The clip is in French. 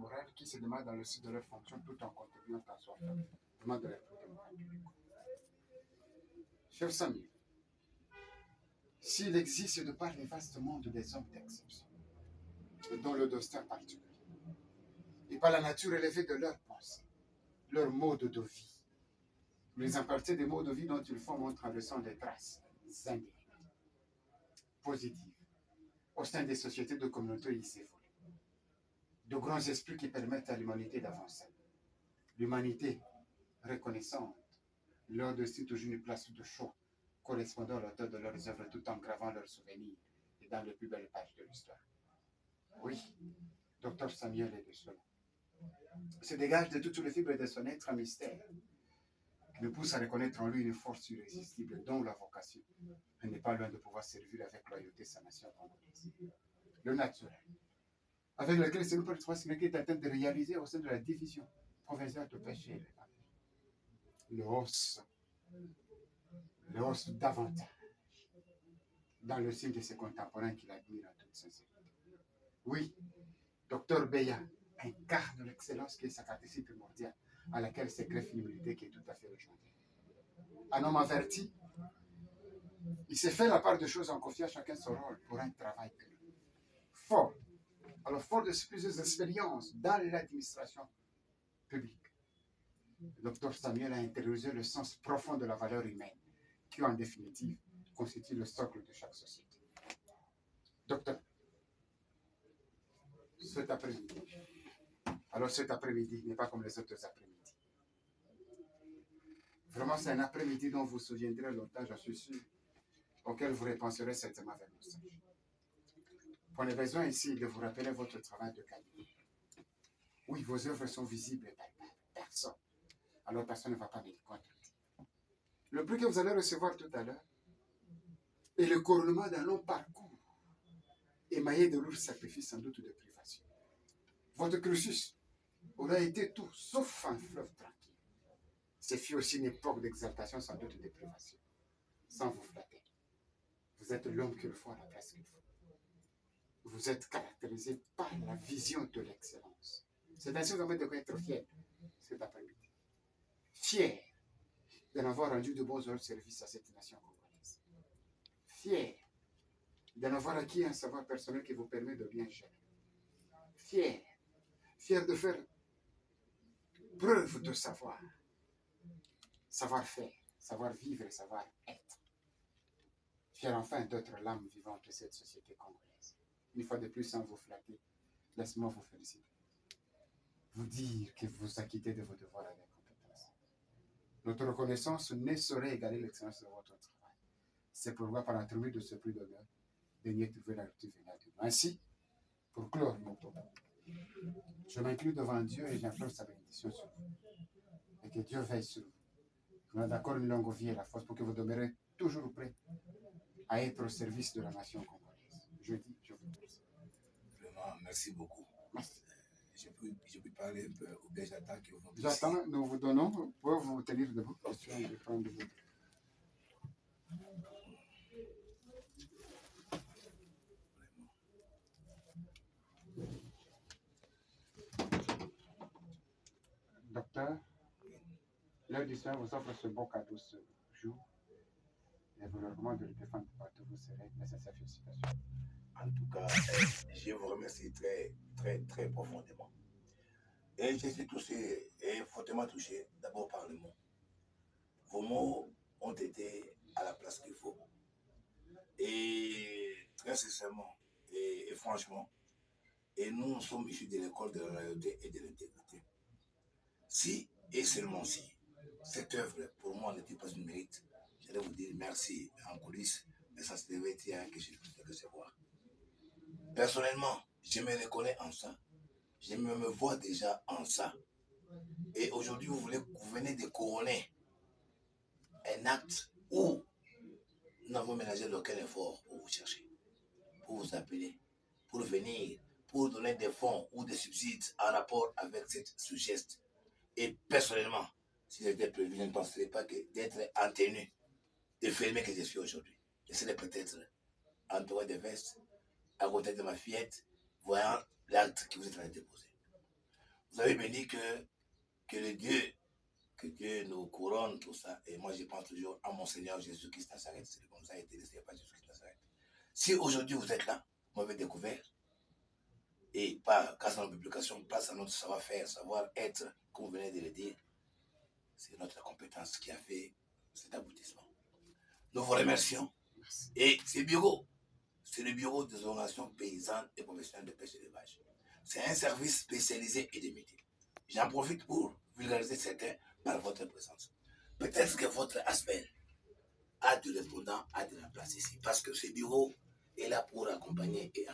morale qui se démarquent dans le sud de leur fonction tout en contribuant à soi. Vraiment de la morale. Cher Samuel, s'il existe de par les vastes mondes des hommes d'exception, dont le destin particulier, et par la nature élevée de leur pensée, leur mode de vie, les impartiers des modes de vie dont ils font montre en laissant des traces indirectes, positives, au sein des sociétés de communautés où ils évoluent. De grands esprits qui permettent à l'humanité d'avancer. L'humanité reconnaissante leur destin toujours une place de choix correspondant à l'auteur de leurs œuvres tout en gravant leurs souvenirs et dans les plus belles pages de l'histoire. Oui, Dr Samuel est de cela. Se dégage de toutes les fibres de son être un mystère qui le pousse à reconnaître en lui une force irrésistible dont la vocation n'est pas loin de pouvoir servir avec loyauté sa nation congolaise. Le naturel, avec lequel c'est nous qui est en train de réaliser au sein de la division provinciale de péché et le hausse davantage dans le signe de ses contemporains qu'il admire en toute sincérité. Oui, Dr Beya incarne l'excellence qui est sa caractéristique primordiale, à laquelle se greffe une humilité qui est tout à fait légendaire. Un homme averti, il s'est fait la part de choses en confiant à chacun son rôle pour un travail commun. Fort, alors fort de plusieurs expériences dans l'administration publique, le Dr Samuel a intériorisé le sens profond de la valeur humaine, qui en définitive constitue le socle de chaque société. Docteur, cet après-midi n'est pas comme les autres après-midi. Vraiment, c'est un après-midi dont vous vous souviendrez longtemps, j'en suis sûr, auquel vous repenserez certainement avec nostalgie. Prenez besoin ici de vous rappeler votre travail de qualité. Oui, vos œuvres sont visibles et palpables. Personne. Alors personne ne va pas me les contredire. Le prix que vous allez recevoir tout à l'heure est le couronnement d'un long parcours, émaillé de lourds sacrifices, sans doute de privation. Votre cursus aura été tout sauf un fleuve tranquille. Ce fut aussi une époque d'exaltation, sans doute de privation. Sans vous flatter. Vous êtes l'homme qu'il faut à la place qu'il faut. Vous êtes caractérisé par la vision de l'excellence. C'est ainsi que vous avez de quoi être fier cet après-midi. Fier d'en avoir rendu de bons heures de service à cette nation congolaise. Fier d'en avoir acquis un savoir personnel qui vous permet de bien gérer. Fier de faire preuve de savoir. Savoir-faire, savoir-vivre et savoir-être. Fier enfin d'être l'âme vivante de cette société congolaise. Une fois de plus, sans vous flatter, laisse-moi vous féliciter. Vous dire que vous vous acquittez de vos devoirs avec compétence. Notre reconnaissance ne saurait égaler l'excellence de votre travail. C'est pourquoi, par l'intermédiaire de ce prix d'honneur, daignez trouver la rupture vénale de nous. Ainsi, pour clore mon propos, je m'inclus devant Dieu et j'implore sa bénédiction sur vous. Et que Dieu veille sur vous. Nous avons d'accord une longue vie et la force pour que vous demeurez toujours prêts à être au service de la nation congolaise. Je dis, je vous remercie. Vraiment, merci beaucoup. Merci. Je peux parler un peu ou bien j'attends que vous... J'attends, nous vous donnons, vous pouvez vous tenir debout. Question de prendre vous. Docteur, l'heure du soir vous offre ce beau cadeau ce jour. Et vous le recommande de le défendre partout où vous serez. Mes sincères félicitations. En tout cas, je vous remercie très, très, très profondément. Et je suis touché et fortement touché d'abord par les mots. Vos mots ont été à la place qu'il faut. Et très sincèrement et franchement, et nous sommes issus de l'école de la loyauté et de l'intégrité. Si et seulement si cette œuvre pour moi n'était pas une mérite, j'allais vous dire merci en coulisses, mais ça se devait être que je puisse recevoir. Personnellement, je me reconnais en ça. Je me vois déjà en ça. Et aujourd'hui, vous venez de couronner un acte où nous n'avons ménagé aucun effort pour vous chercher, pour vous appeler, pour venir, pour donner des fonds ou des subsides en rapport avec ce geste. Et personnellement, si j'étais prévu, je ne penserais pas que d'être en tenue de filmer que je suis aujourd'hui. Je serais peut-être entouré de vestes, à côté de ma fillette, voyant l'acte que vous êtes en train de déposer. Vous avez bien dit que Dieu nous couronne, tout ça. Et moi, je pense toujours à mon Seigneur Jésus-Christ Nazareth. C'est comme ça, il était laissé par Jésus-Christ Nazareth. Si aujourd'hui vous êtes là, vous m'avez découvert, et pas grâce à notre publication, pas à notre savoir-faire, savoir-être, comme vous venez de le dire, c'est notre compétence qui a fait cet aboutissement. Nous vous remercions. Et ce bureau, c'est le bureau des organisations paysannes et professionnelles de pêche et d'élevage. C'est un service spécialisé et de métier. J'en profite pour vulgariser certains par votre présence. Peut-être que votre aspect a du répondant, a de la place ici, parce que ce bureau est là pour accompagner et